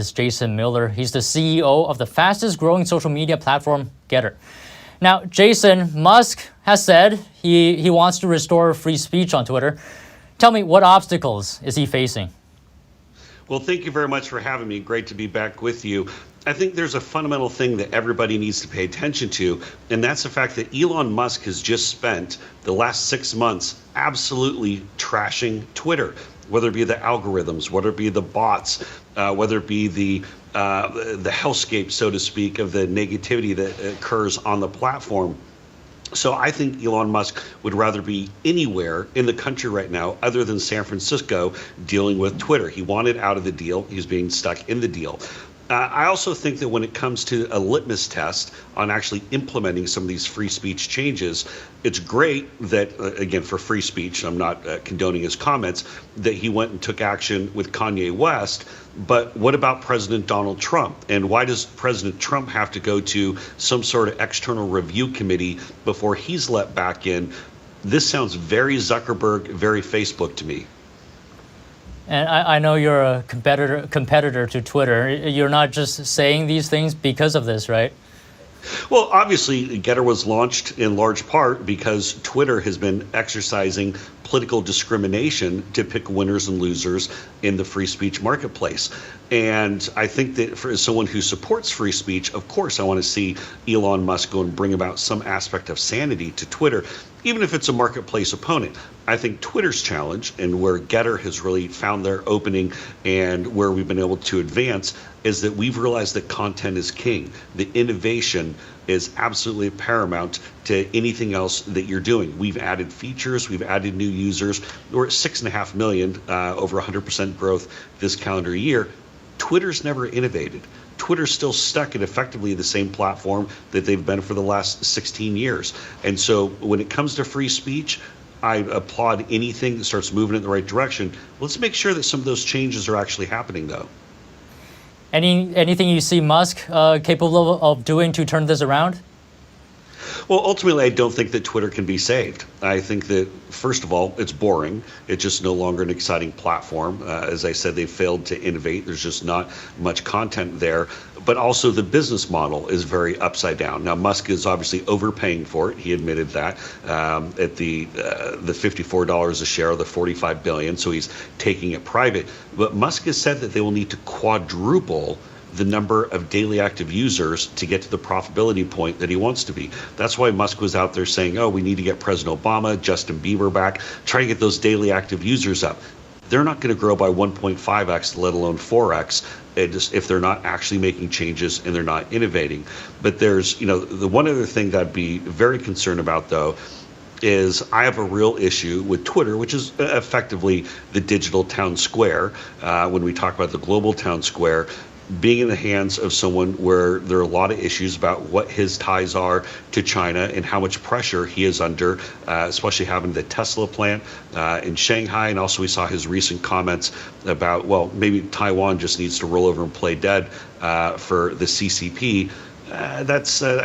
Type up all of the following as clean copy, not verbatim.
is Jason Miller. He's the CEO of the fastest growing social media platform, Gettr. Now, Jason, Musk has said he wants to restore free speech on Twitter. Tell me, what obstacles is he facing? Well, thank you very much for having me. Great to be back with you. I think there's a fundamental thing that everybody needs to pay attention to, and that's the fact that Elon Musk has just spent the last 6 months absolutely trashing Twitter, whether it be the algorithms, whether it be the bots, whether it be the hellscape, so to speak, of the negativity that occurs on the platform. So I think Elon Musk would rather be anywhere in the country right now other than San Francisco dealing with Twitter. He wanted out of the deal. He's being stuck in the deal. I also think that when it comes to a litmus test on actually implementing some of these free speech changes, it's great that, again, for free speech, I'm not condoning his comments, that he went and took action with Kanye West. But what about President Donald Trump? And why does President Trump have to go to some sort of external review committee before he's let back in? This sounds very Zuckerberg, very Facebook to me. And I know you're a competitor to Twitter. You're not just saying these things because of this, right? Well, obviously, Gettr was launched in large part because Twitter has been exercising political discrimination to pick winners and losers in the free speech marketplace. And I think that for someone who supports free speech, of course, I want to see Elon Musk go and bring about some aspect of sanity to Twitter, even if it's a marketplace opponent. I think Twitter's challenge, and where Gettr has really found their opening and where we've been able to advance, is that we've realized that content is king. The innovation is absolutely paramount to anything else that you're doing. We've added features, we've added new users. We're at 6.5 million, over 100% growth this calendar year. Twitter's never innovated. Twitter's still stuck at effectively the same platform that they've been for the last 16 years. And so when it comes to free speech, I applaud anything that starts moving in the right direction. Let's make sure that some of those changes are actually happening, though. Anything you see Musk capable of doing to turn this around? Well, ultimately, I don't think that Twitter can be saved. I think that, first of all, it's boring. It's just no longer an exciting platform. As I said, they failed to innovate. There's just not much content there. But also the business model is very upside down. Now, Musk is obviously overpaying for it. He admitted that at the $54 a share, the $45 billion. So he's taking it private. But Musk has said that they will need to quadruple the number of daily active users to get to the profitability point that he wants to be. That's why Musk was out there saying, oh, we need to get President Obama, Justin Bieber back, try to get those daily active users up. They're not going to grow by 1.5x, let alone 4x, if they're not actually making changes and they're not innovating. But there's, the one other thing that I'd be very concerned about, though, is I have a real issue with Twitter, which is effectively the digital town square. When we talk about the global town square, being in the hands of someone where there are a lot of issues about what his ties are to China and how much pressure he is under, especially having the Tesla plant in Shanghai. And also we saw his recent comments about, well, maybe Taiwan just needs to roll over and play dead for the CCP. I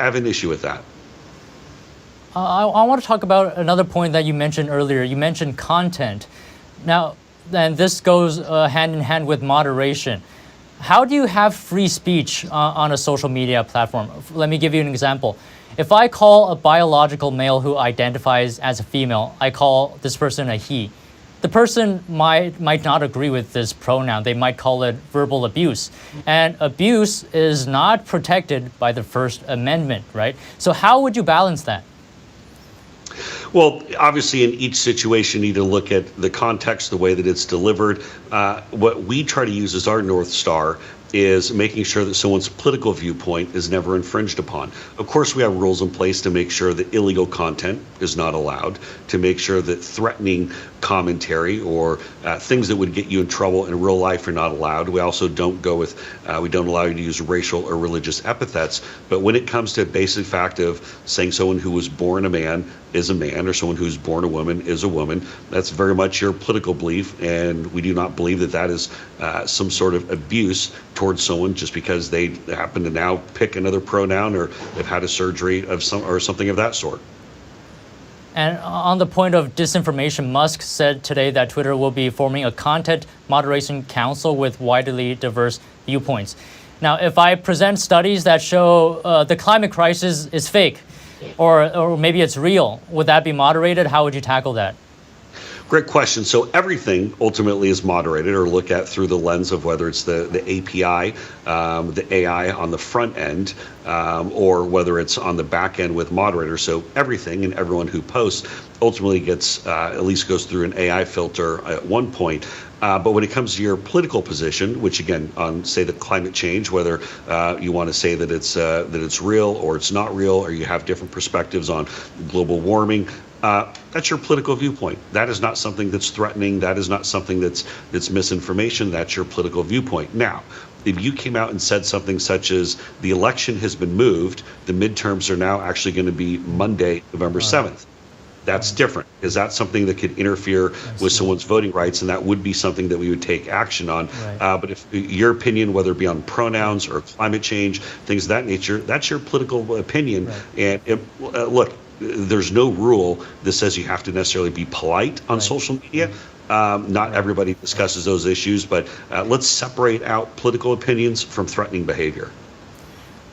have an issue with that. I want to talk about another point that you mentioned earlier. You mentioned content. Now, and this goes hand in hand with moderation. How do you have free speech on a social media platform? Let me give you an example. If I call a biological male who identifies as a female, I call this person a he. The person might not agree with this pronoun. They might call it verbal abuse. And abuse is not protected by the First Amendment, right? So how would you balance that? Well, obviously, in each situation, you need to look at the context, the way that it's delivered. What we try to use as our North Star is making sure that someone's political viewpoint is never infringed upon. Of course, we have rules in place to make sure that illegal content is not allowed, to make sure that threatening commentary or things that would get you in trouble in real life are not allowed. We also don't we don't allow you to use racial or religious epithets. But when it comes to a basic fact of saying someone who was born a man is a man, or someone who's born a woman is a woman, that's very much your political belief, and we do not believe that that is some sort of abuse towards someone just because they happen to now pick another pronoun or have had a surgery of something of that sort. And on the point of disinformation, Musk said today that Twitter will be forming a content moderation council with widely diverse viewpoints. Now, if I present studies that show the climate crisis is fake, or maybe it's real, would that be moderated? How would you tackle that? Great question. So everything ultimately is moderated or looked at through the lens of whether it's the API, the AI on the front end, or whether it's on the back end with moderators. So everything and everyone who posts ultimately gets, at least goes through an AI filter at one point. But when it comes to your political position, which again, on say the climate change, whether you want to say that it's real or it's not real, or you have different perspectives on global warming, that's your political viewpoint. That is not something that's threatening. That is not something that's misinformation. That's your political viewpoint. Now, if you came out and said something such as the election has been moved, the midterms are now actually going to be Monday, November 7th. That's different, because that's something that could interfere with someone's voting rights, and that would be something that we would take action on. Right. But if your opinion, whether it be on pronouns or climate change, things of that nature, that's your political opinion. Right. And look, there's no rule that says you have to necessarily be polite on social media. Not everybody discusses those issues, but let's separate out political opinions from threatening behavior.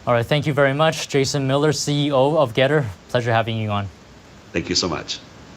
All right, thank you very much, Jason Miller, CEO of Getter. Pleasure having you on. Thank you so much.